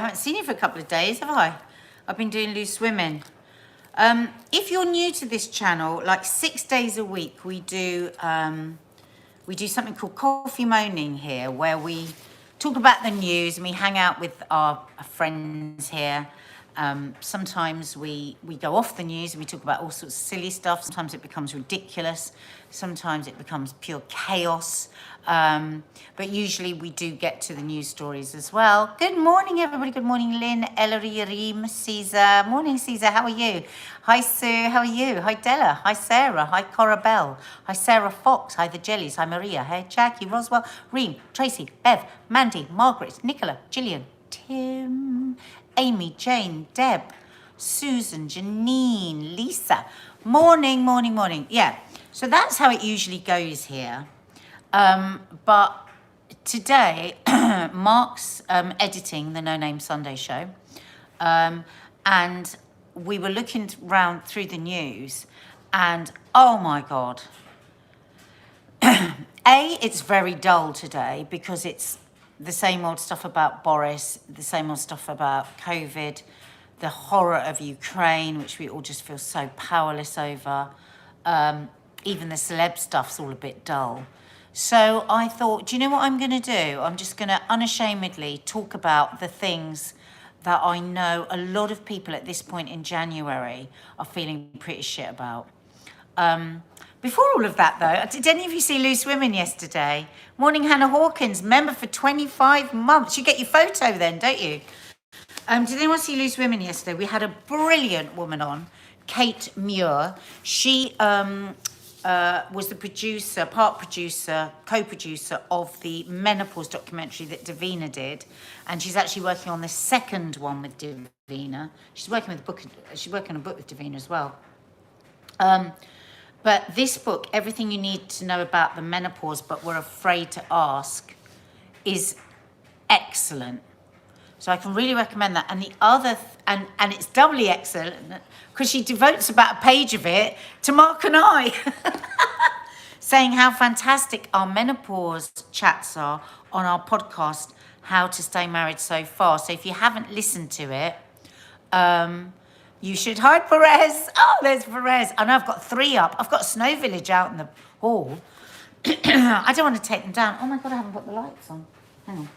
haven't seen you for a couple of days, have I? I've been doing loose women. If you're new to this channel, like 6 days a week, we do something called Coffee Moaning here, where we talk about the news and we hang out with our friends here. Sometimes we go off the news and we talk about all sorts of silly stuff. Sometimes it becomes ridiculous. Sometimes it becomes pure chaos. But usually we do get to the news stories as well. Good morning, everybody. Good morning, Lynn, Ellery, Reem, Caesar. Morning, Caesar. How are you? Hi, Sue. How are you? Hi, Della. Hi, Sarah. Hi, Cora Bell. Hi, Sarah Fox. Hi, the Jellies. Hi, Maria. Hi, Jackie, Roswell, Reem, Tracy, Bev, Mandy, Margaret, Nicola, Gillian, Tim, Amy, Jane, Deb, Susan, Janine, Lisa. Morning, morning, morning. Yeah, so that's how it usually goes here. But today, Mark's editing the No Name Sunday show. And we were looking round through the news and, oh my God. It's very dull today because it's the same old stuff about Boris, the same old stuff about COVID, the horror of Ukraine, which we all just feel so powerless over. Even the celeb stuff's all a bit dull. So I thought, do you know what I'm going to do? I'm just going to unashamedly talk about the things that I know a lot of people at this point in January are feeling pretty shit about. Before all of that, though, did any of you see Loose Women yesterday? Morning, Hannah Hawkins, member for 25 months. You get your photo then, don't you? Did anyone see Loose Women yesterday? We had a brilliant woman on, Kate Muir. She was the producer, co-producer of the Menopause documentary that Davina did. And she's actually working on the second one with Davina. She's working on a book with Davina as well. But this book, Everything You Need to Know About the Menopause But We're Afraid to Ask, is excellent. So I can really recommend that. And the other, and it's doubly excellent because she devotes about a page of it to Mark and I, saying how fantastic our menopause chats are on our podcast, How to Stay Married So Far. So if you haven't listened to it, you should. Hi, Perez. Oh, there's Perez. I know I've got 3 up. I've got Snow Village out in the hall. I don't want to take them down. Oh, my God, I haven't put the lights on. Hang on.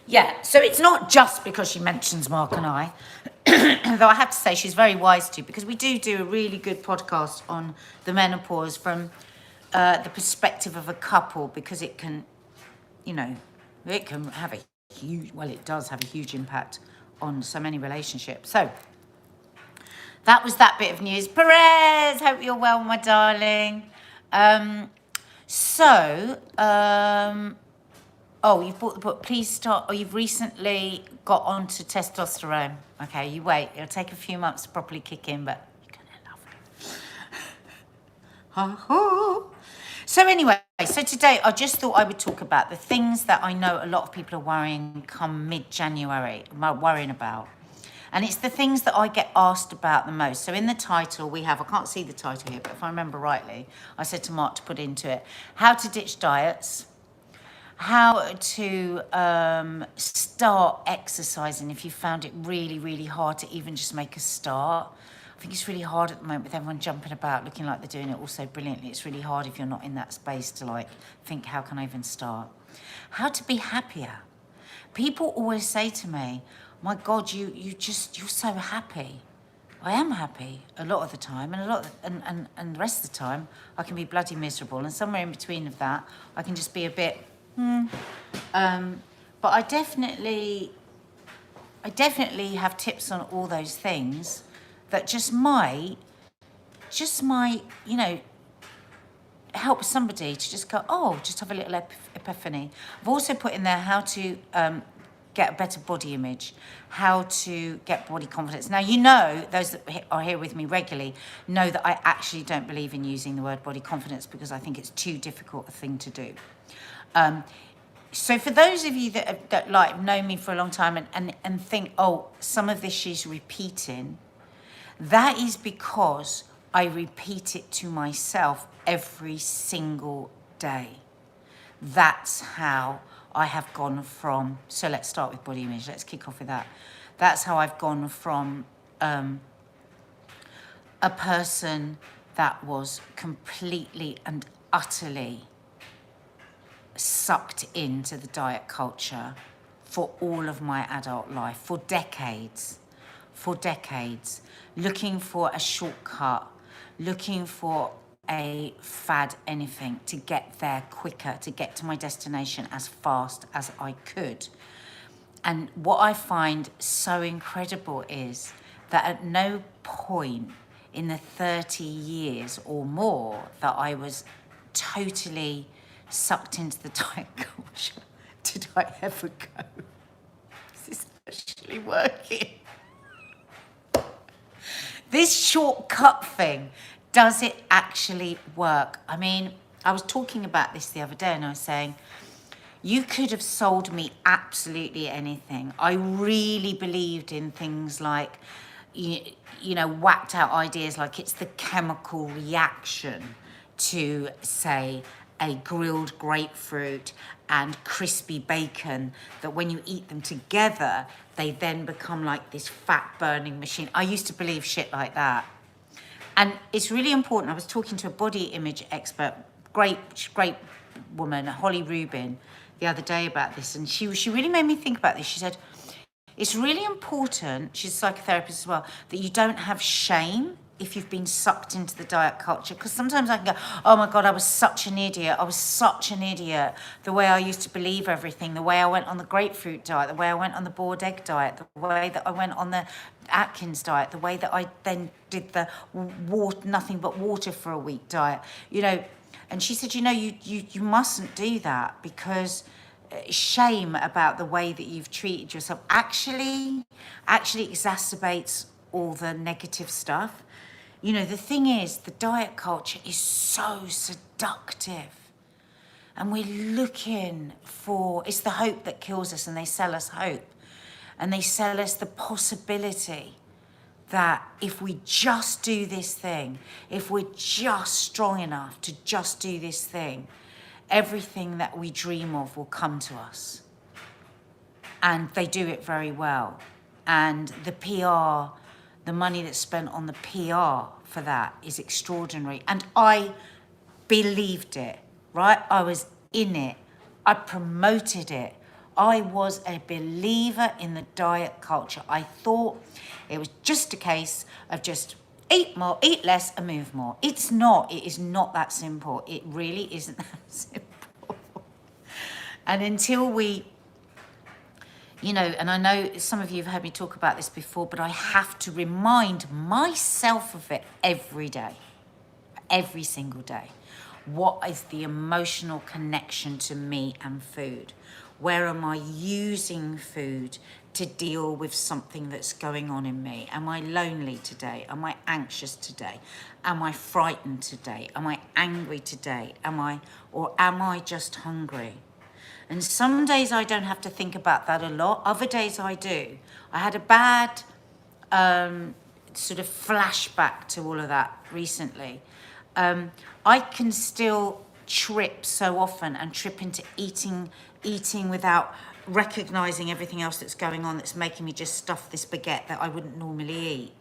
Yeah, so it's not just because she mentions Mark and I, though I have to say she's very wise too, because we do a really good podcast on the menopause from the perspective of a couple, because it can, it can have a huge, well, it does have a huge impact on so many relationships. So that was that bit of news. Perez, hope you're well, my darling. Oh, you've bought the book. Please start. Oh, you've recently got onto testosterone. Okay, you wait. It'll take a few months to properly kick in, but you're gonna love it. So anyway, so today I just thought I would talk about the things that I know a lot of people are worrying come mid-January, worrying about. And it's the things that I get asked about the most. So in the title we have, I can't see the title here, but if I remember rightly, I said to Mark to put into it, how to ditch diets, how to start exercising if you found it really, really hard to even just make a start. I think it's really hard at the moment with everyone jumping about, looking like they're doing it all so brilliantly. It's really hard if you're not in that space to think, how can I even start? How to be happier. People always say to me, my God, you're so happy. I am happy a lot of the time, and the rest of the time I can be bloody miserable, and somewhere in between of that I can just be a bit but I definitely have tips on all those things that just might help somebody to just go, oh, just have a little epiphany. I've also put in there how to get a better body image, how to get body confidence. Now, those that are here with me regularly know that I actually don't believe in using the word body confidence because I think it's too difficult a thing to do. So for those of you that know me for a long time and think, oh, some of this she's repeating, that is because I repeat it to myself every single day. That's how I have gone from, so let's start with body image. Let's kick off with that. That's how I've gone from a person that was completely and utterly sucked into the diet culture for all of my adult life, for decades, looking for a shortcut, looking for a fad anything to get there quicker, to get to my destination as fast as I could. And what I find so incredible is that at no point in the 30 years or more that I was totally sucked into the diet culture did I ever go, is this actually working? This shortcut thing, does it actually work? I mean, I was talking about this the other day and I was saying, you could have sold me absolutely anything. I really believed in things like, you know, whacked out ideas like it's the chemical reaction to, say, a grilled grapefruit and crispy bacon, that when you eat them together, they then become like this fat burning machine. I used to believe shit like that. And it's really important. I was talking to a body image expert, great woman, Holly Rubin, the other day about this, and she really made me think about this. She said, it's really important, she's a psychotherapist as well, that you don't have shame if you've been sucked into the diet culture. Because sometimes I can go, oh my God, I was such an idiot. I was such an idiot. The way I used to believe everything, the way I went on the grapefruit diet, the way I went on the boiled egg diet, the way that I went on the Atkins diet, the way that I then did the nothing but water for a week diet, you know. And she said, you know, you mustn't do that, because shame about the way that you've treated yourself actually exacerbates all the negative stuff. You know, the thing is, the diet culture is so seductive. And we're looking for, it's the hope that kills us, and they sell us hope. And they sell us the possibility that if we just do this thing, if we're just strong enough to just do this thing, everything that we dream of will come to us. And they do it very well. And the PR, the money that's spent on the PR for that is extraordinary. And I believed it, right? I was in it. I promoted it. I was a believer in the diet culture. I thought it was just a case of just eat more, eat less, and move more. It's not. It is not that simple. It really isn't that simple. And until we, you know, and I know some of you have heard me talk about this before, but I have to remind myself of it every day, every single day. What is the emotional connection to me and food? Where am I using food to deal with something that's going on in me? Am I lonely today? Am I anxious today? Am I frightened today? Am I angry today? Am I just hungry? And some days I don't have to think about that a lot. Other days I do. I had a bad sort of flashback to all of that recently. I can still trip so often and trip into eating without recognizing everything else that's going on, that's making me just stuff this baguette that I wouldn't normally eat.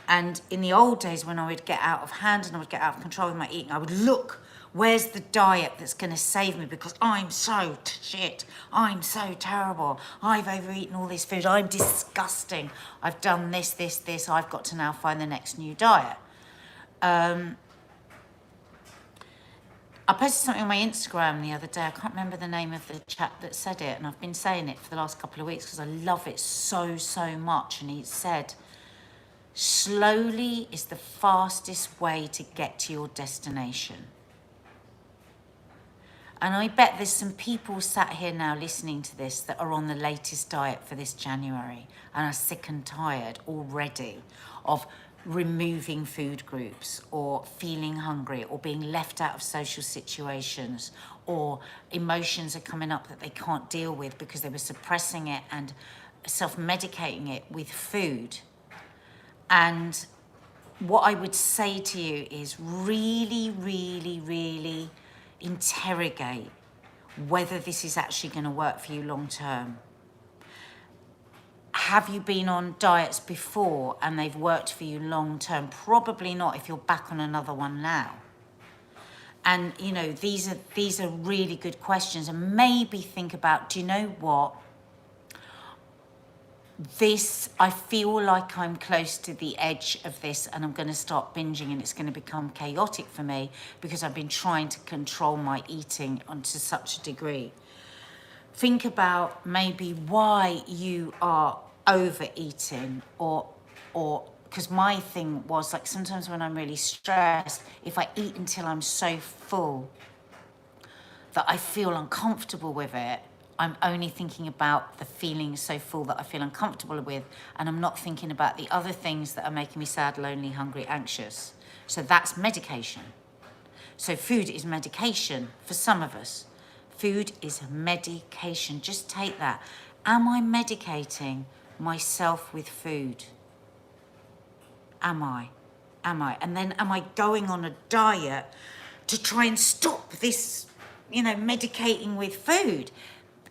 And in the old days, when I would get out of hand and I would get out of control with my eating, I would look, where's the diet that's going to save me? Because I'm so shit. I'm so terrible. I've overeaten all this food. I'm disgusting. I've done this. I've got to now find the next new diet. I posted something on my Instagram the other day. I can't remember the name of the chap that said it, and I've been saying it for the last couple of weeks because I love it so much. And he said, slowly is the fastest way to get to your destination. And I bet there's some people sat here now listening to this that are on the latest diet for this January and are sick and tired already of removing food groups, or feeling hungry, or being left out of social situations, or emotions are coming up that they can't deal with because they were suppressing it and self-medicating it with food. And what I would say to you is really interrogate whether this is actually going to work for you long term. Have you been on diets before and they've worked for you long term? Probably not if you're back on another one now. And, you know, these are really good questions. And maybe think about, do you know what? I feel like I'm close to the edge of this and I'm going to start binging and it's going to become chaotic for me because I've been trying to control my eating to such a degree. Think about maybe why you are overeating or because my thing was like sometimes when I'm really stressed, if I eat until I'm so full that I feel uncomfortable with it, I'm only thinking about the feeling so full that I feel uncomfortable with, and I'm not thinking about the other things that are making me sad, lonely, hungry, anxious. So that's medication. So food is medication for some of us. Food is medication. Just take that. Am I medicating myself with food? Am I? And then am I going on a diet to try and stop this, you know, medicating with food?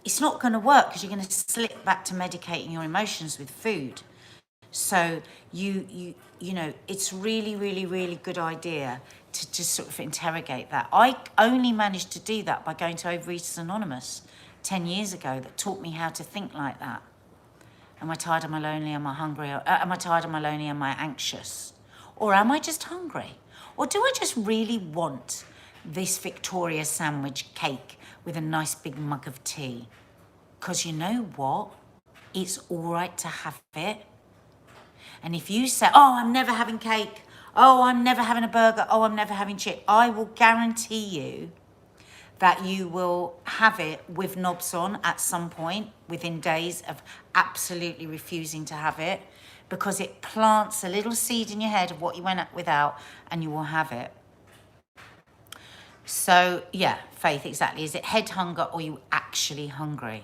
It's not going to work because you're going to slip back to medicating your emotions with food. So you know, it's really, really, really good idea to just sort of interrogate that. I only managed to do that by going to Overeaters Anonymous 10 years ago that taught me how to think like that. Am I tired? Am I lonely? Am I hungry? Am I tired? Am I lonely? Am I anxious? Or am I just hungry? Or do I just really want this Victoria sandwich cake with a nice big mug of tea? Because you know what? It's all right to have it. And if you say, oh, I'm never having cake, oh, I'm never having a burger, oh, I'm never having chips, I will guarantee you that you will have it with knobs on at some point within days of absolutely refusing to have it, because it plants a little seed in your head of what you went without and you will have it. So yeah, Faith, exactly. Is it head hunger or are you actually hungry?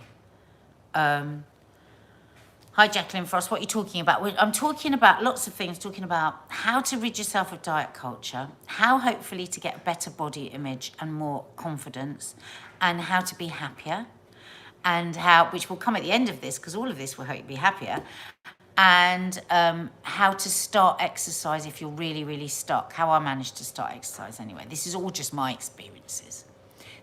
Hi, Jacqueline Frost. What are you talking about? I'm talking about lots of things, talking about how to rid yourself of diet culture, how hopefully to get a better body image and more confidence, and how to be happier, and how, which will come at the end of this, because all of this will help you be happier, and how to start exercise if you're really, really stuck, how I managed to start exercise anyway. This is all just my experiences.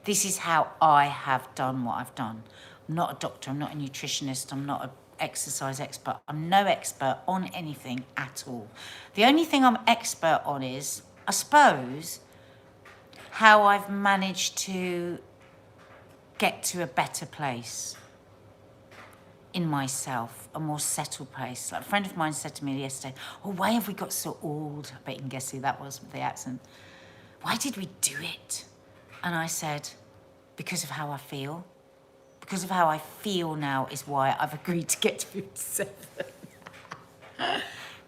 This is how I have done what I've done. I'm not a doctor, I'm not a nutritionist, I'm not an exercise expert. I'm no expert on anything at all. The only thing I'm expert on is, I suppose, how I've managed to get to a better place in myself, a more settled place. Like a friend of mine said to me yesterday, oh, why have we got so old? I bet you can guess who that was with the accent. Why did we do it? And I said, because of how I feel. Because of how I feel now is why I've agreed to get to 57.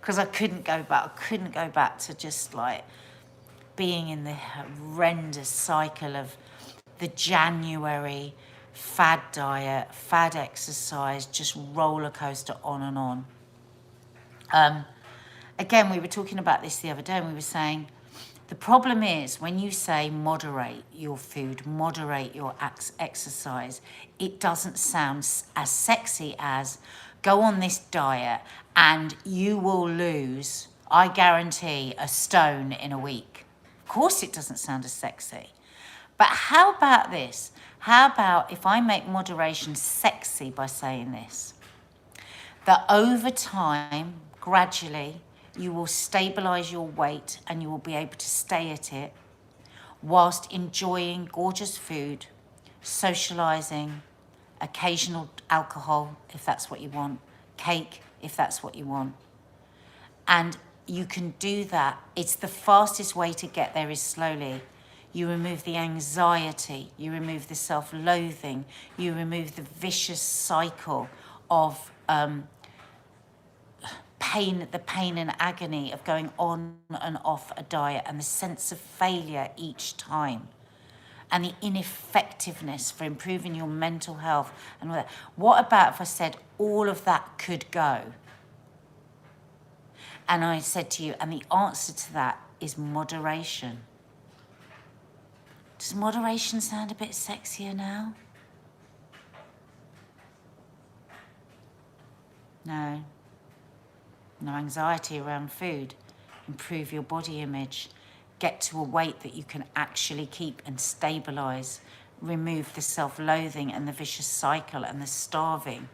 Because I couldn't go back. I couldn't go back to just like being in the horrendous cycle of the January fad diet, fad exercise, just roller coaster on and on. Again, we were talking about this the other day and we were saying, the problem is when you say moderate your food, moderate your exercise, it doesn't sound as sexy as go on this diet and you will lose, I guarantee, a stone in a week. Of course it doesn't sound as sexy. But how about this? How about if I make moderation sexy by saying this? That over time, gradually, you will stabilize your weight and you will be able to stay at it whilst enjoying gorgeous food, socializing, occasional alcohol, if that's what you want, cake, if that's what you want. And you can do that. It's the fastest way to get there is slowly. You remove the anxiety, you remove the self-loathing, you remove the vicious cycle of the pain and agony of going on and off a diet and the sense of failure each time and the ineffectiveness for improving your mental health and all that. What about if I said all of that could go? And I said to you, and the answer to that is moderation. Does moderation sound a bit sexier now? No. No anxiety around food. Improve your body image. Get to a weight that you can actually keep and stabilize. Remove the self-loathing and the vicious cycle and the starving.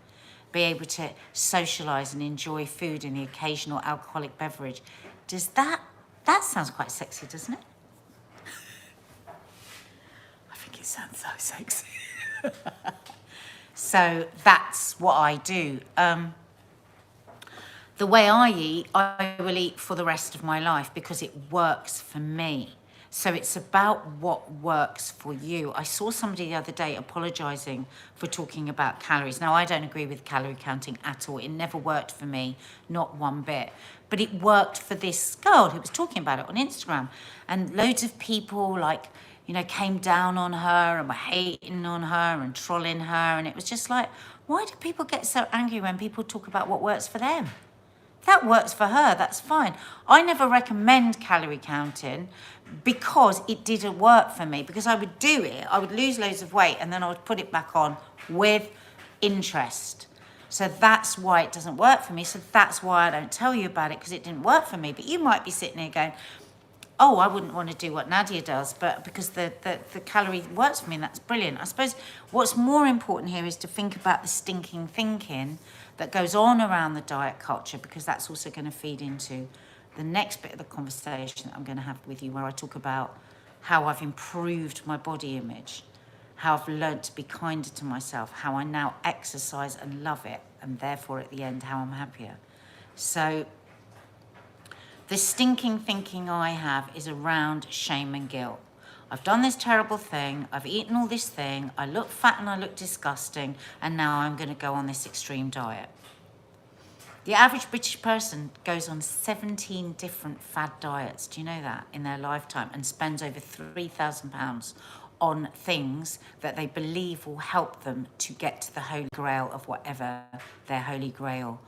Be able to socialize and enjoy food and the occasional alcoholic beverage. Does that sounds quite sexy, doesn't it? I think it sounds so sexy. So that's what I do. The way I eat, I will eat for the rest of my life because it works for me. So it's about what works for you. I saw somebody the other day apologising for talking about calories. Now, I don't agree with calorie counting at all. It never worked for me, not one bit. But it worked for this girl who was talking about it on Instagram. And loads of people, like, you know, came down on her and were hating on her and trolling her. And it was just like, why do people get so angry when people talk about what works for them? That works for her, that's fine. I never recommend calorie counting because it didn't work for me. Because I would do it, I would lose loads of weight and then I would put it back on with interest. So that's why it doesn't work for me. So that's why I don't tell you about it, because it didn't work for me. But you might be sitting there going, oh, I wouldn't want to do what Nadia does, but because the calorie works for me, and that's brilliant. I suppose what's more important here is to think about the stinking thinking that goes on around the diet culture, because that's also going to feed into the next bit of the conversation that I'm going to have with you, where I talk about how I've improved my body image, how I've learned to be kinder to myself, how I now exercise and love it, and therefore at the end, how I'm happier. So the stinking thinking I have is around shame and guilt. I've done this terrible thing, I've eaten all this thing, I look fat and I look disgusting, and now I'm going to go on this extreme diet. The average British person goes on 17 different fad diets, do you know that, in their lifetime, and spends over £3,000 on things that they believe will help them to get to the holy grail of whatever their holy grail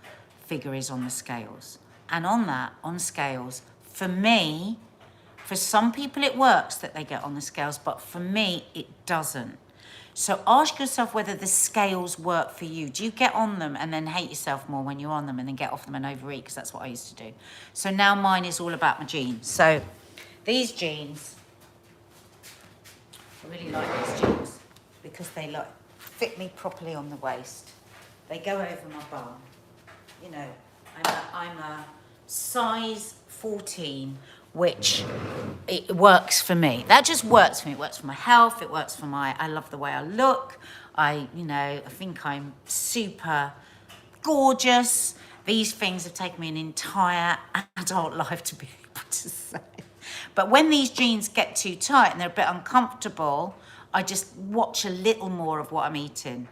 figure is on the scales. And on that, on scales, for me, for some people it works that they get on the scales, but for me, it doesn't. So ask yourself whether the scales work for you. Do you get on them and then hate yourself more when you're on them and then get off them and overeat? Because that's what I used to do. So now mine is all about my jeans. So these jeans, I really like these jeans because they like fit me properly on the waist. They go over my bum. You know, I'm a size 14, which it works for me. That just works for me. It works for my health. It works for I love the way I look. I think I'm super gorgeous. These things have taken me an entire adult life to be able to say. But when these jeans get too tight and they're a bit uncomfortable, I just watch a little more of what I'm eating.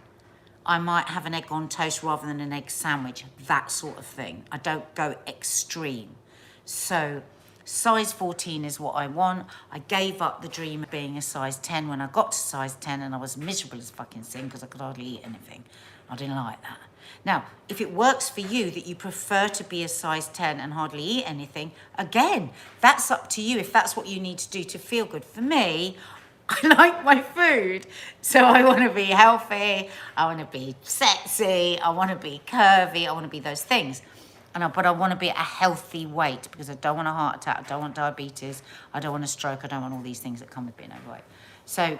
I might have an egg on toast rather than an egg sandwich, that sort of thing. I don't go extreme. So size 14 is what I want. I gave up the dream of being a size 10 when I got to size 10, and I was miserable as fucking sin because I could hardly eat anything. I didn't like that. Now, if it works for you that you prefer to be a size 10 and hardly eat anything, again, that's up to you if that's what you need to do to feel good. For me, I like my food, so I want to be healthy, I want to be sexy, I want to be curvy, I want to be those things. But I want to be at a healthy weight because I don't want a heart attack, I don't want diabetes, I don't want a stroke, I don't want all these things that come with being overweight. So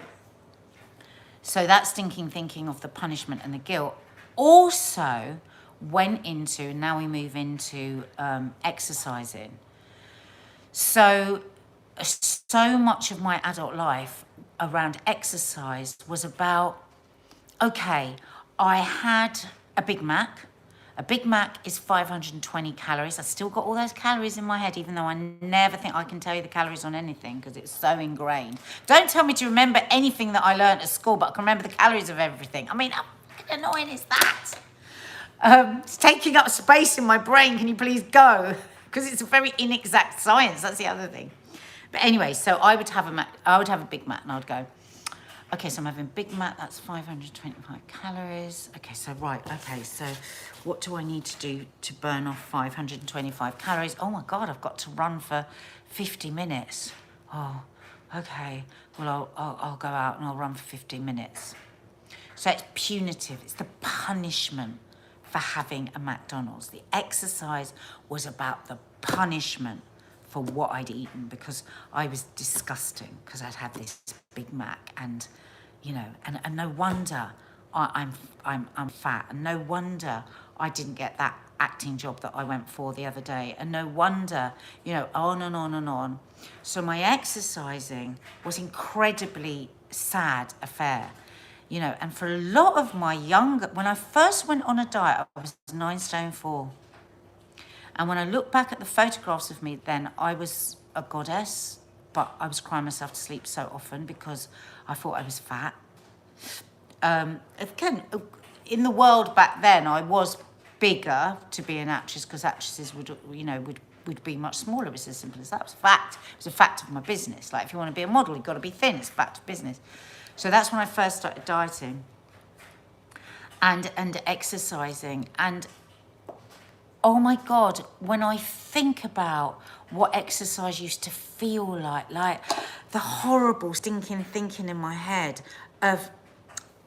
that stinking thinking of the punishment and the guilt also went into, now we move into exercising. So much of my adult life around exercise was about, okay, I had a Big Mac. A Big Mac is 520 calories. I still got all those calories in my head, even though I never think I can tell you the calories on anything because it's so ingrained. Don't tell me to remember anything that I learned at school, but I can remember the calories of everything. I mean, how annoying is that? It's taking up space in my brain. Can you please go? Because it's a very inexact science. That's the other thing. But anyway, so I would have a Big Mac and I would go, okay, so I'm having Big Mac, that's 525 calories. Okay, so what do I need to do to burn off 525 calories? Oh my God, I've got to run for 50 minutes. Oh, okay, well, I'll go out and I'll run for 15 minutes. So it's punitive. It's the punishment for having a McDonald's. The exercise was about the punishment for what I'd eaten, because I was disgusting because I'd had this Big Mac, and you know, and no wonder I'm fat, and no wonder I didn't get that acting job that I went for the other day, and no wonder, you know, on and on and on. So my exercising was incredibly sad affair, you know, and for a lot of my younger, when I first went on a diet, I was 9 stone 4. And when I look back at the photographs of me then, I was a goddess, but I was crying myself to sleep so often because I thought I was fat. Again, in the world back then, I was bigger to be an actress, because actresses would, you know, would be much smaller. It was as simple as that. It was a fact. It was a fact of my business. Like, if you want to be a model, you've got to be thin. It's a fact of business. So that's when I first started dieting and exercising. And oh my God, when I think about what exercise used to feel like the horrible stinking thinking in my head of,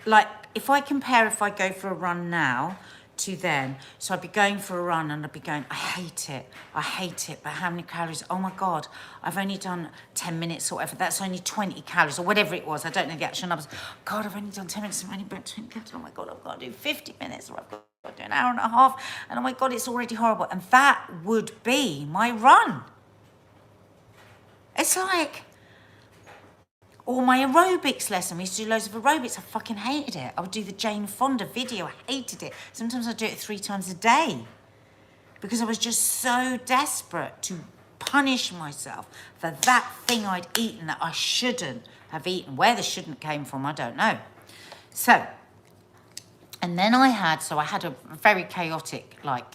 like, if I go for a run now to then, so I'd be going for a run and I'd be going, I hate it, but how many calories? Oh my God, I've only done 10 minutes or whatever, that's only 20 calories or whatever it was, I don't know the actual numbers. God, I've only done 10 minutes, I've only burnt 20 calories, oh my God, I've got to do 50 minutes, or I've got to do an hour and a half, and oh my God, it's already horrible. And that would be my run. It's like, or my aerobics lesson. We used to do loads of aerobics. I fucking hated it. I would do the Jane Fonda video. I hated it. Sometimes I'd do it 3 times a day because I was just so desperate to punish myself for that thing I'd eaten that I shouldn't have eaten. Where the shouldn't came from, I don't know. So, and then I had a very chaotic, like,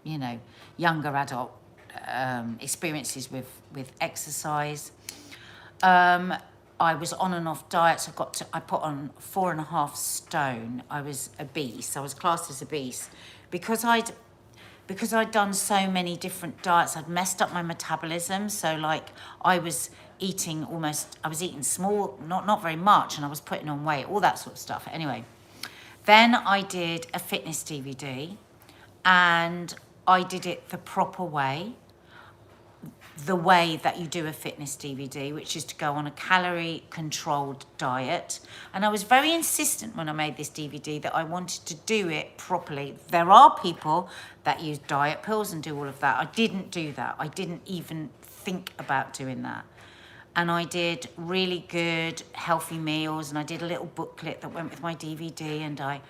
you know, younger adult experiences with exercise. I was on and off diets. I put on 4.5 stone. I was obese. I was classed as obese because I'd done so many different diets. I'd messed up my metabolism. So like I was eating small, not very much, and I was putting on weight, all that sort of stuff. Anyway, then I did a fitness DVD, and I did it the proper way. The way that you do a fitness DVD, which is to go on a calorie-controlled diet. And I was very insistent when I made this DVD that I wanted to do it properly. There are people that use diet pills and do all of that. I didn't do that. I didn't even think about doing that. And I did really good, healthy meals, and I did a little booklet that went with my DVD, and I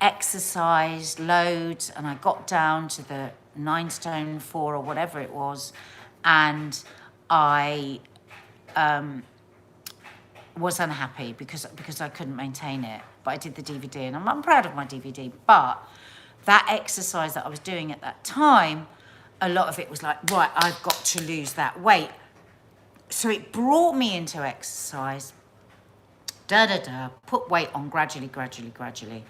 exercised loads, and I got down to the 9 stone 4 or whatever it was, and I was unhappy because I couldn't maintain it. But I did the DVD, and I'm proud of my DVD. But that exercise that I was doing at that time, a lot of it was like, right, I've got to lose that weight. So it brought me into exercise, put weight on gradually.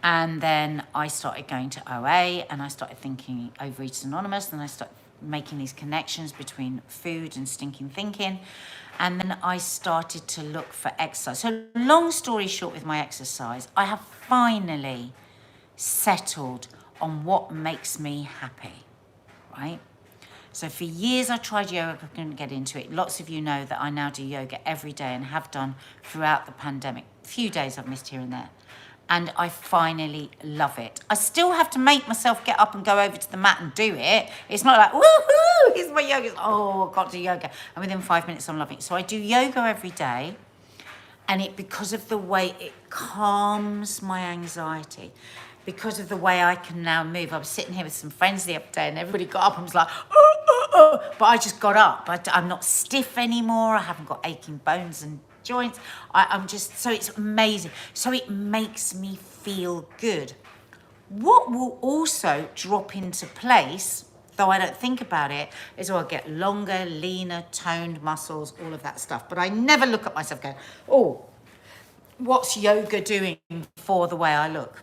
And then I started going to OA, and I started thinking Overeaters Anonymous, and I started making these connections between food and stinking thinking. And then I started to look for exercise. So long story short with my exercise, I have finally settled on what makes me happy, right? So for years I tried yoga, I couldn't get into it. Lots of you know that I now do yoga every day and have done throughout the pandemic. A few days I've missed here and there. And I finally love it. I still have to make myself get up and go over to the mat and do it. It's not like, woohoo, here's my yoga. Oh, I've got to do yoga. And within 5 minutes, I'm loving it. So I do yoga every day. And because of the way it calms my anxiety, because of the way I can now move. I was sitting here with some friends the other day, and everybody got up and was like, but I just got up. I'm not stiff anymore. I haven't got aching bones and joints. So it's amazing. So it makes me feel good. What will also drop into place, though I don't think about it, is I'll get longer, leaner, toned muscles, all of that stuff. But I never look at myself going, oh, what's yoga doing for the way I look?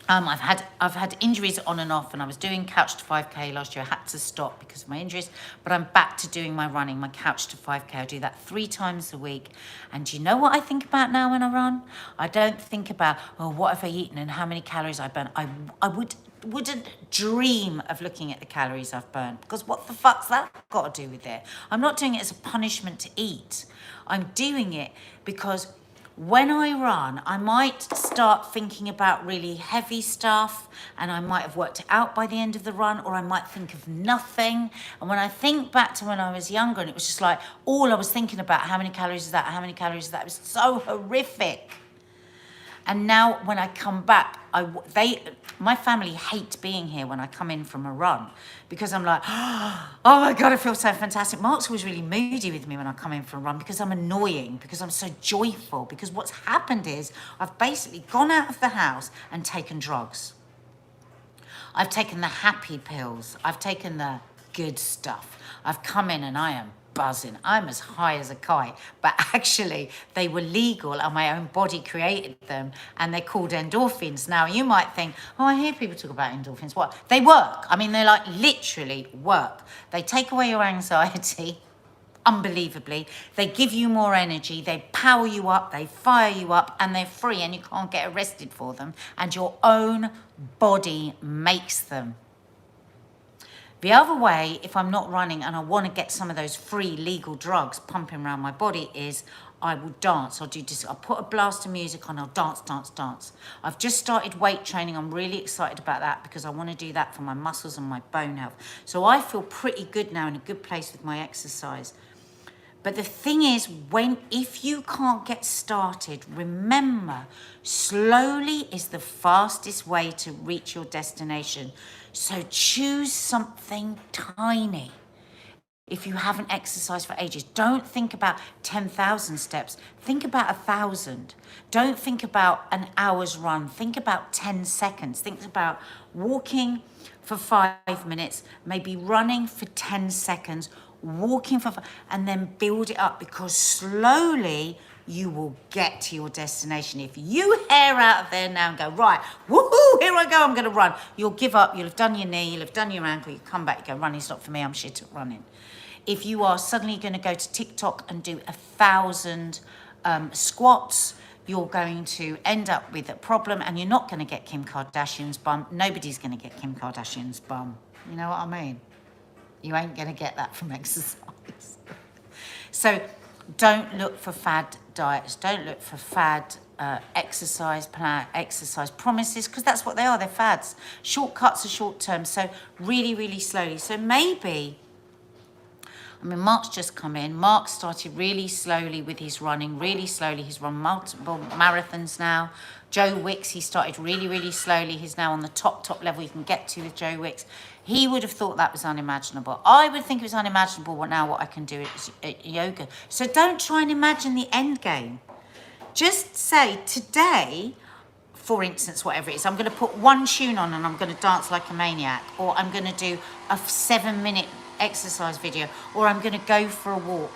I've had injuries on and off, and I was doing couch to 5K last year. I had to stop because of my injuries, but I'm back to doing my running, my couch to 5K. I do that 3 times a week. And do you know what I think about now when I run? I don't think about, oh, what have I eaten and how many calories I burn. I wouldn't dream of looking at the calories I've burned, because what the fuck's that got to do with it? I'm not doing it as a punishment to eat. I'm doing it because when I run, I might start thinking about really heavy stuff, and I might have worked it out by the end of the run, or I might think of nothing. And when I think back to when I was younger, and it was just like, all I was thinking about, how many calories is that, how many calories is that, it was so horrific. And now when I come back, my family hate being here when I come in from a run, because I'm like, oh my God, I feel so fantastic. Mark's always really moody with me when I come in for a run, because I'm annoying, because I'm so joyful, because what's happened is I've basically gone out of the house and taken drugs. I've taken the happy pills. I've taken the good stuff. I've come in and I am buzzing. I'm as high as a kite, but actually they were legal and my own body created them, and they're called endorphins. Now you might think, oh, I hear people talk about endorphins. What? They work. I mean, they like literally work. They take away your anxiety, unbelievably. They give you more energy. They power you up. They fire you up, and they're free, and you can't get arrested for them, and your own body makes them. The other way, if I'm not running and I want to get some of those free legal drugs pumping around my body, is I will dance. I'll put a blast of music on, I'll dance, dance, dance. I've just started weight training. I'm really excited about that because I want to do that for my muscles and my bone health. So I feel pretty good now, in a good place with my exercise. But the thing is, if you can't get started, remember, slowly is the fastest way to reach your destination. So choose something tiny. If you haven't exercised for ages, don't think about 10,000 steps. Think about 1,000. Don't think about an hour's run. Think about 10 seconds. Think about walking for 5 minutes, maybe running for 10 seconds, walking for, and then build it up, because slowly you will get to your destination. If you hair out of there now and go, right, woohoo, here I go, I'm going to run, you'll give up, you'll have done your knee, you'll have done your ankle, you come back, you go, running's not for me, I'm shit at running. If you are suddenly going to go to TikTok and do 1,000 squats, you're going to end up with a problem, and you're not going to get Kim Kardashian's bum. Nobody's going to get Kim Kardashian's bum. You know what I mean? You ain't going to get that from exercise. So don't look for fad diets. Don't look for fad exercise plan, exercise promises, because that's what they are. They're fads. Shortcuts are short term. So really, really slowly. So maybe, I mean, Mark's just come in. Mark started really slowly with his running, really slowly. He's run multiple marathons now. Joe Wicks, he started really, really slowly. He's now on the top level you can get to with Joe Wicks. He would have thought that was unimaginable. I would think it was unimaginable now what I can do at yoga. So don't try and imagine the end game. Just say, today, for instance, whatever it is, I'm going to put one tune on and I'm going to dance like a maniac, or I'm going to do a 7-minute exercise video, or I'm going to go for a walk.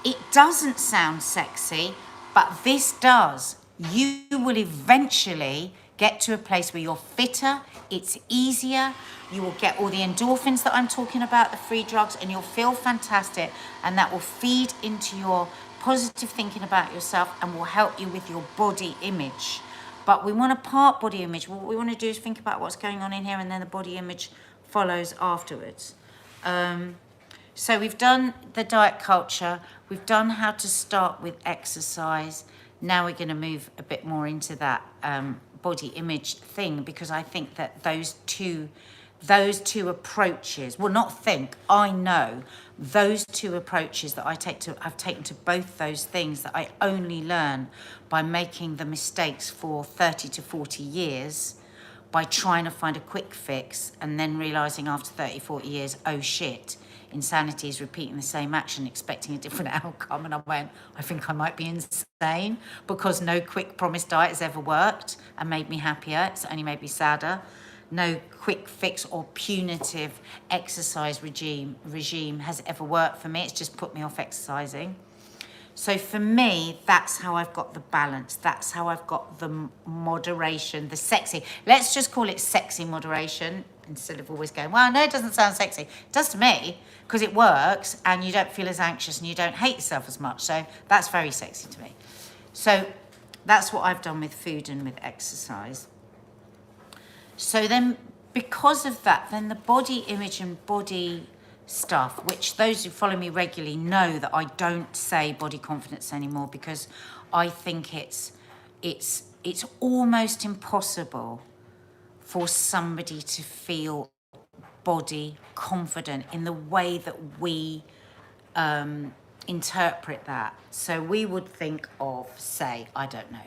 It doesn't sound sexy, but this does. You will eventually get to a place where you're fitter, it's easier, you will get all the endorphins that I'm talking about, the free drugs, and you'll feel fantastic, and that will feed into your positive thinking about yourself and will help you with your body image. But we want to part body image. What we want to do is think about what's going on in here, and then the body image follows afterwards. So we've done the diet culture, we've done how to start with exercise. Now we're going to move a bit more into that body image thing, because I think that those two approaches, well, not think, I know those two approaches that I've taken to both those things, that I only learn by making the mistakes for 30 to 40 years, by trying to find a quick fix and then realizing after 30, 40 years, oh shit, insanity is repeating the same action, expecting a different outcome. And I went, I think I might be insane, because no quick promise diet has ever worked and made me happier. It's only made me sadder. No quick fix or punitive exercise regime has ever worked for me. It's just put me off exercising. So for me, that's how I've got the balance. That's how I've got the moderation, the sexy. Let's just call it sexy moderation instead of always going, well, no, it doesn't sound sexy. It does to me because it works and you don't feel as anxious and you don't hate yourself as much. So that's very sexy to me. So that's what I've done with food and with exercise. So then because of that, then the body image and body stuff, which those who follow me regularly know that I don't say body confidence anymore because I think it's almost impossible for somebody to feel body confident in the way that we interpret that. So we would think of, say, I don't know.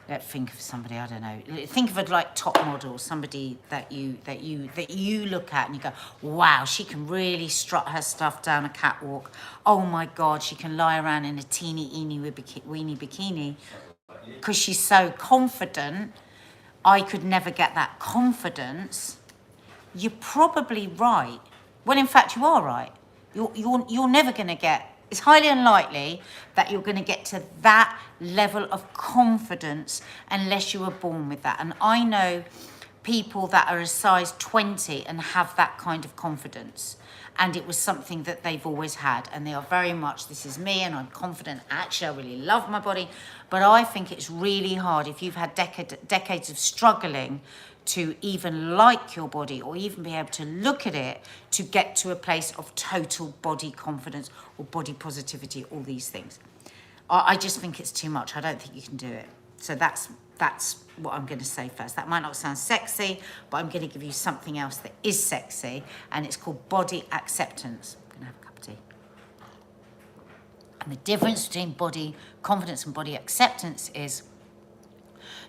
Let's think of somebody, I don't know. Think of a like top model, somebody that you look at and you go, wow, she can really strut her stuff down a catwalk. Oh my God, she can lie around in a teeny-weeny bikini because she's so confident. I could never get that confidence. You're probably right. Well, in fact, you are right. You're never going to get. It's highly unlikely that you're going to get to that level of confidence unless you were born with that. And I know people that are a size 20 and have that kind of confidence. And it was something that they've always had. And they are very much, this is me and I'm confident. Actually, I really love my body. But I think it's really hard if you've had decades of struggling to even like your body or even be able to look at it to get to a place of total body confidence or body positivity, all these things. I just think it's too much. I don't think you can do it. So that's what I'm going to say first. That might not sound sexy, but I'm going to give you something else that is sexy, and it's called body acceptance. I'm going to have a cup of tea. And the difference between body confidence and body acceptance is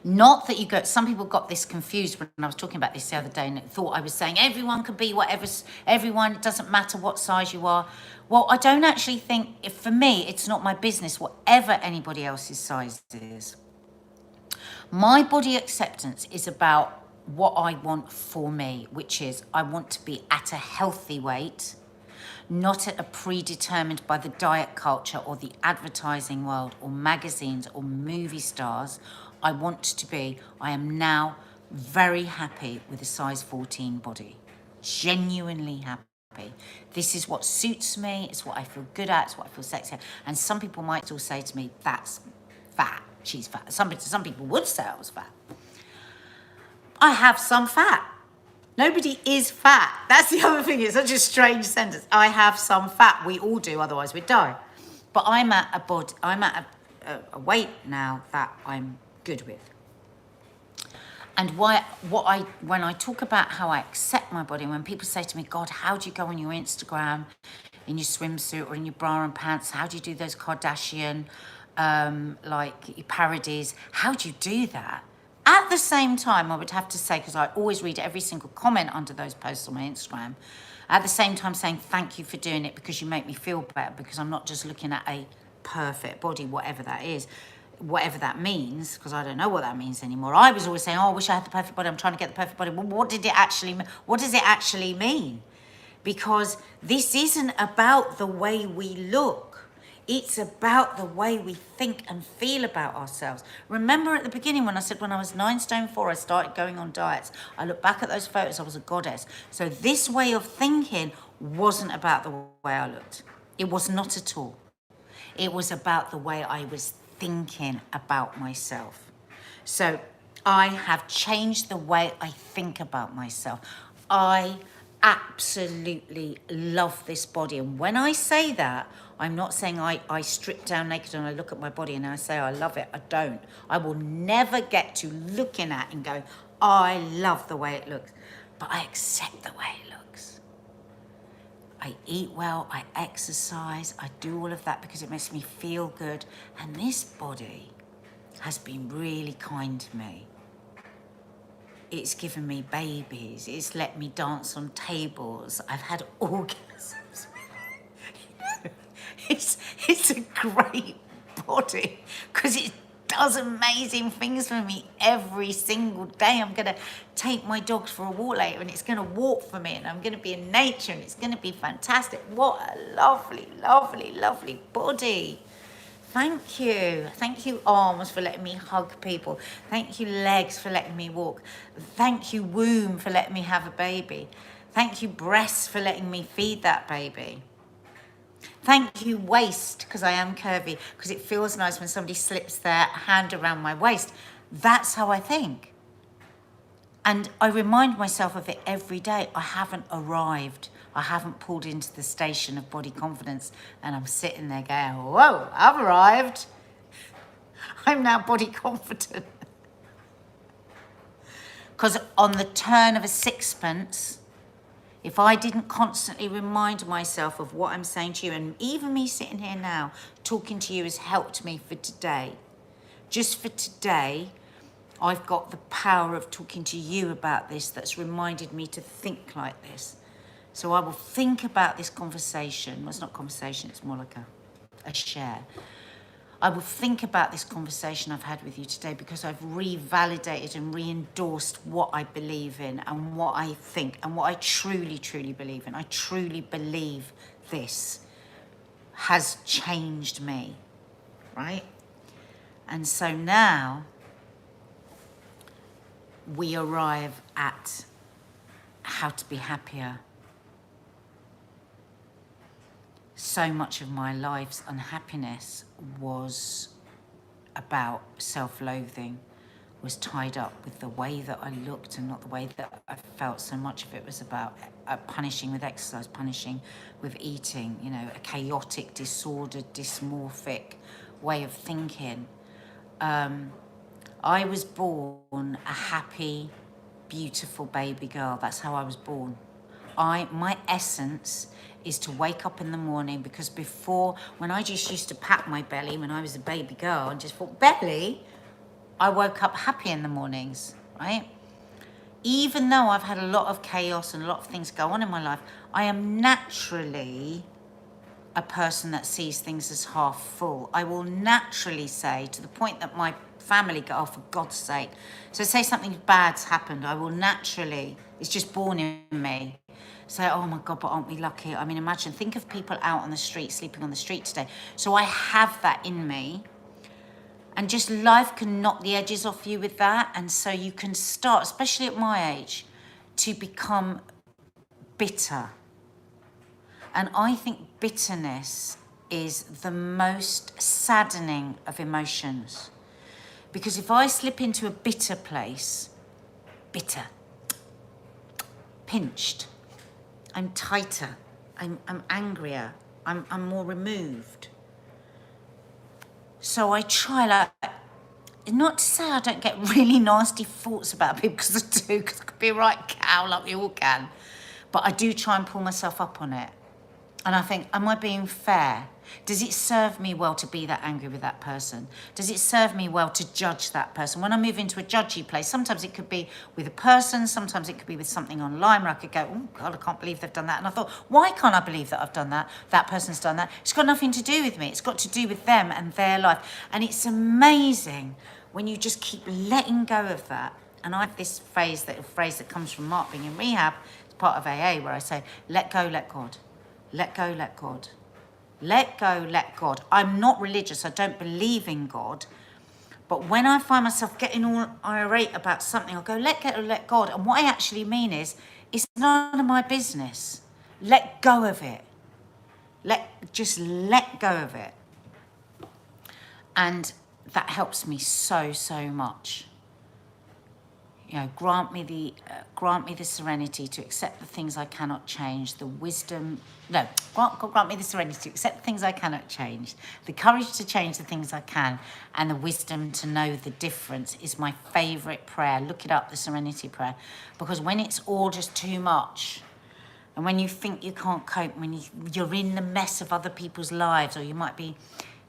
not that you go, some people got this confused when I was talking about this the other day and thought I was saying everyone can be whatever, everyone, it doesn't matter what size you are. Well, I don't actually think, for me, it's not my business, whatever anybody else's size is. My body acceptance is about what I want for me, which is I want to be at a healthy weight, not at a predetermined by the diet culture or the advertising world or magazines or movie stars. I want to be, I am now very happy with a size 14 body, genuinely happy. This is what suits me, it's what I feel good at, it's what I feel sexy at. And some people might still say to me, that's fat, she's fat. Some people would say I was fat. I have some fat. Nobody is fat. That's the other thing, it's such a strange sentence. I have some fat, we all do, otherwise we'd die. But I'm at a weight now that I'm good with. And when I talk about how I accept my body, when people say to me, God, how do you go on your Instagram in your swimsuit or in your bra and pants? How do you do those Kardashian parodies? How do you do that? At the same time, I would have to say, because I always read every single comment under those posts on my Instagram, at the same time saying thank you for doing it because you make me feel better, because I'm not just looking at a perfect body, whatever that is, whatever that means, because I don't know what that means anymore. I was always saying, oh, I wish I had the perfect body. I'm trying to get the perfect body. Well, what does it actually mean? Because this isn't about the way we look. It's about the way we think and feel about ourselves. Remember at the beginning when I said when I was 9 stone 4, I started going on diets. I look back at those photos, I was a goddess. So this way of thinking wasn't about the way I looked. It was not at all. It was about the way I was thinking about myself. So I have changed the way I think about myself. I absolutely love this body. And when I say that, I'm not saying I strip down naked and I look at my body and I say I love it. I don't. I will never get to looking at and go, I love the way it looks. But I accept the way it looks. I eat well, I exercise, I do all of that because it makes me feel good. And this body has been really kind to me. It's given me babies, it's let me dance on tables, I've had orgasms. It's a great body because it does amazing things for me every single day. I'm going to take my dogs for a walk later and it's going to walk for me and I'm going to be in nature and it's going to be fantastic. What a lovely, lovely, lovely body. Thank you. Thank you, arms, for letting me hug people. Thank you, legs, for letting me walk. Thank you, womb, for letting me have a baby. Thank you, breasts, for letting me feed that baby. Thank you, waist, because I am curvy, because it feels nice when somebody slips their hand around my waist. That's how I think. And I remind myself of it every day. I haven't arrived. I haven't pulled into the station of body confidence, and I'm sitting there going, whoa, I've arrived. I'm now body confident. Because on the turn of a sixpence, if I didn't constantly remind myself of what I'm saying to you, and even me sitting here now talking to you has helped me for today. Just for today, I've got the power of talking to you about this that's reminded me to think like this. So I will think about this conversation. Well, it's not conversation, it's more like a share. I will think about this conversation I've had with you today because I've revalidated and re-endorsed what I believe in and what I think and what I truly, truly believe in. I truly believe this has changed me, right? And so now we arrive at how to be happier. So much of my life's unhappiness was about self-loathing, was tied up with the way that I looked and not the way that I felt. So much of it was about punishing with exercise, punishing with eating, you know, a chaotic, disordered, dysmorphic way of thinking. I was born a happy, beautiful baby girl. That's how I was born. My essence is to wake up in the morning, because before, when I just used to pat my belly when I was a baby girl and just thought, belly, I woke up happy in the mornings, right? Even though I've had a lot of chaos and a lot of things go on in my life, I am naturally a person that sees things as half full. I will naturally say, to the point that my family go, oh, for God's sake. So say something bad's happened, I will naturally, it's just born in me, say, oh my God, but aren't we lucky? I mean, imagine, think of people out on the street, sleeping on the street today. So I have that in me. And just life can knock the edges off you with that. And so you can start, especially at my age, to become bitter. And I think bitterness is the most saddening of emotions. Because if I slip into a bitter place, bitter, pinched, I'm tighter, I'm angrier, I'm more removed. So I try, like, not to say I don't get really nasty thoughts about people, because I do, because I could be a right cow like we all can. But I do try and pull myself up on it. And I think, am I being fair? Does it serve me well to be that angry with that person? Does it serve me well to judge that person? When I move into a judgy place, sometimes it could be with a person, sometimes it could be with something online where I could go, oh God, I can't believe they've done that. And I thought, why can't I believe that I've done that? That person's done that. It's got nothing to do with me. It's got to do with them and their life. And it's amazing when you just keep letting go of that. And I have this phrase that comes from Mark being in rehab. It's part of AA, where I say, let go, let God. Let go, let God. Let go, let God. I'm not religious. I don't believe in God. But when I find myself getting all irate about something, I'll go, let go, let God. And what I actually mean is, it's none of my business. Let go of it. Just let go of it. And that helps me so, so much. You know, grant me the serenity to accept the things I cannot change, the wisdom, grant me the serenity to accept the things I cannot change, the courage to change the things I can, and the wisdom to know the difference is my favourite prayer. Look it up, the serenity prayer, because when it's all just too much, and when you think you can't cope, when you're in the mess of other people's lives, or you might be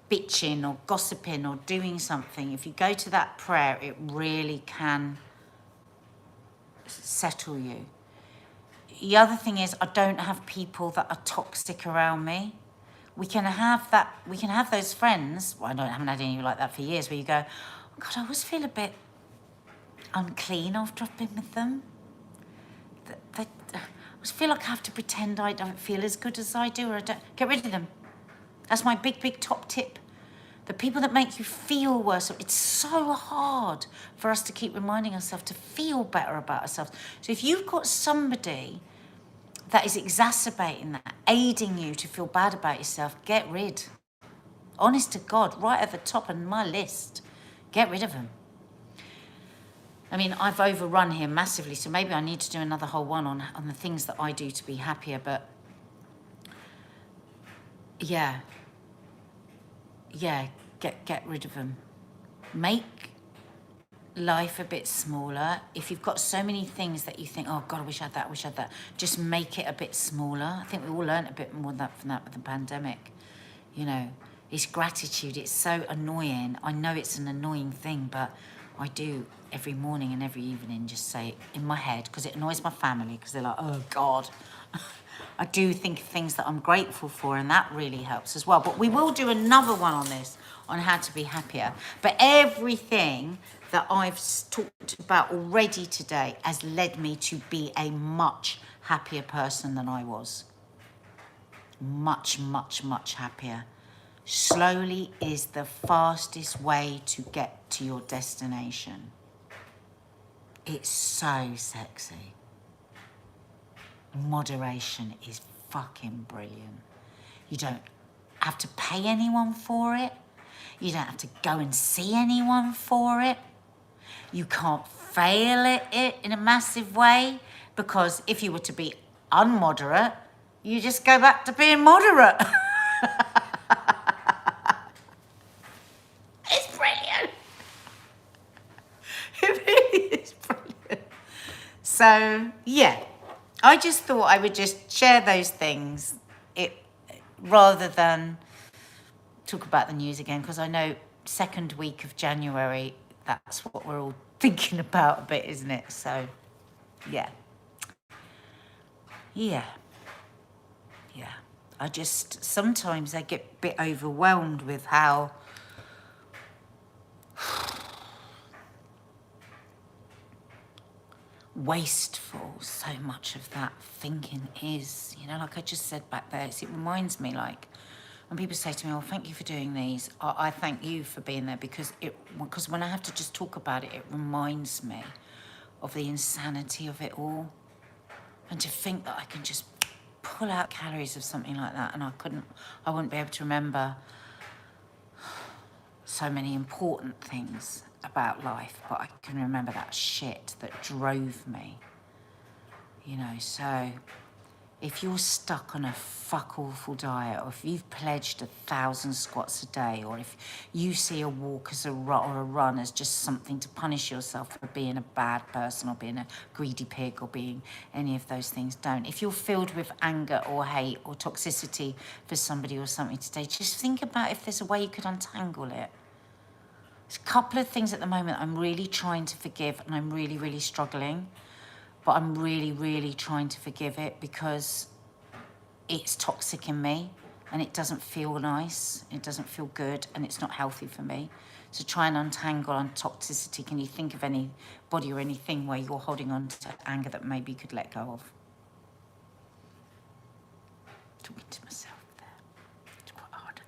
bitching or gossiping or doing something, if you go to that prayer, it really can settle you. The other thing is, I don't have people that are toxic around me. We can have those friends. Well, haven't had any like that for years, where you go, oh God, I always feel a bit unclean after I've been with them. I always feel like I have to pretend I don't feel as good as I do, or I don't. Get rid of them. That's my big, big top tip the people that make you feel worse. It's so hard for us to keep reminding ourselves to feel better about ourselves. So if you've got somebody that is exacerbating that, aiding you to feel bad about yourself, get rid. Honest to God, right at the top of my list, get rid of them. I mean, I've overrun here massively, so maybe I need to do another whole one on the things that I do to be happier, but yeah, get rid of them. Make life a bit smaller. If you've got so many things that you think, oh God, I wish I had that, I wish I had that, just make it a bit smaller. I think we all learned a bit more from that with the pandemic. You know, it's gratitude. It's so annoying. I know it's an annoying thing, but I do every morning and every evening just say it in my head, because it annoys my family, because they're like, oh God. I do think of things that I'm grateful for, and that really helps as well. But we will do another one on this, on how to be happier. But everything that I've talked about already today has led me to be a much happier person than I was. Much, much, much happier. Slowly is the fastest way to get to your destination. It's so sexy. Moderation is fucking brilliant. You don't have to pay anyone for it. You don't have to go and see anyone for it. You can't fail at it in a massive way, because if you were to be unmoderate, you just go back to being moderate. It's brilliant. It really is brilliant. So, yeah. I just thought I would just share those things rather than talk about the news again, because I know second week of January, that's what we're all thinking about a bit, isn't it? So, yeah. Sometimes I get a bit overwhelmed with how wasteful so much of that thinking is. You know, like I just said back there, it reminds me, like, when people say to me, oh, thank you for doing these, I thank you for being there, because when I have to just talk about it, it reminds me of the insanity of it all. And to think that I can just pull out calories of something like that, and I wouldn't be able to remember so many important things about life, but I can remember that shit that drove me. You know, so if you're stuck on a fuck awful diet, or if you've pledged 1,000 squats a day, or if you see a walk or a run as just something to punish yourself for being a bad person, or being a greedy pig, or being any of those things, don't. If you're filled with anger or hate or toxicity for somebody or something today, just think about if there's a way you could untangle it. There's a couple of things at the moment I'm really trying to forgive, and I'm really, really struggling. But I'm really, really trying to forgive it, because it's toxic in me, and it doesn't feel nice, it doesn't feel good, and it's not healthy for me. So try and untangle on toxicity. Can you think of anybody or anything where you're holding on to anger that maybe you could let go of? Talking to myself there. It's quite hard at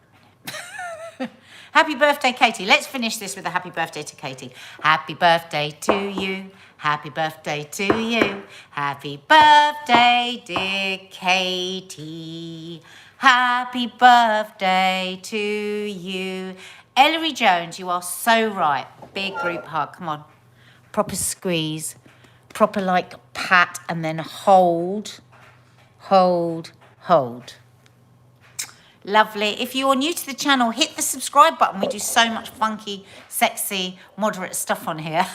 the minute. Happy birthday, Katie. Let's finish this with a happy birthday to Katie. Happy birthday to you. Happy birthday to you. Happy birthday, dear Katie. Happy birthday to you. Ellery Jones, you are so right. Big group hug. Come on. Proper squeeze. Proper like pat, and then hold. Hold. Hold. Lovely. If you're new to the channel, hit the subscribe button. We do so much funky, sexy, moderate stuff on here.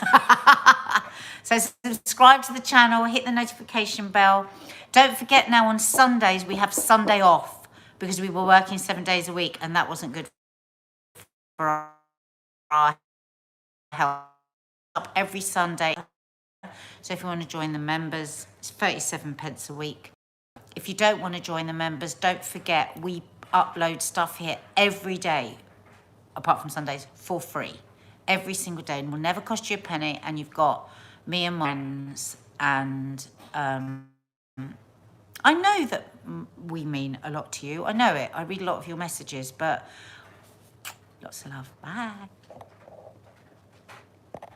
So subscribe to the channel, hit the notification bell. Don't forget, now on Sundays, we have Sunday off, because we were working 7 days a week, and that wasn't good for our health. Every Sunday. So if you want to join the members, it's 37 pence a week. If you don't want to join the members, don't forget, we upload stuff here every day, apart from Sundays, for free. Every single day, and will never cost you a penny, and you've got me and my friends, and I know that we mean a lot to you. I know it. I read a lot of your messages, but Lots of love. Bye.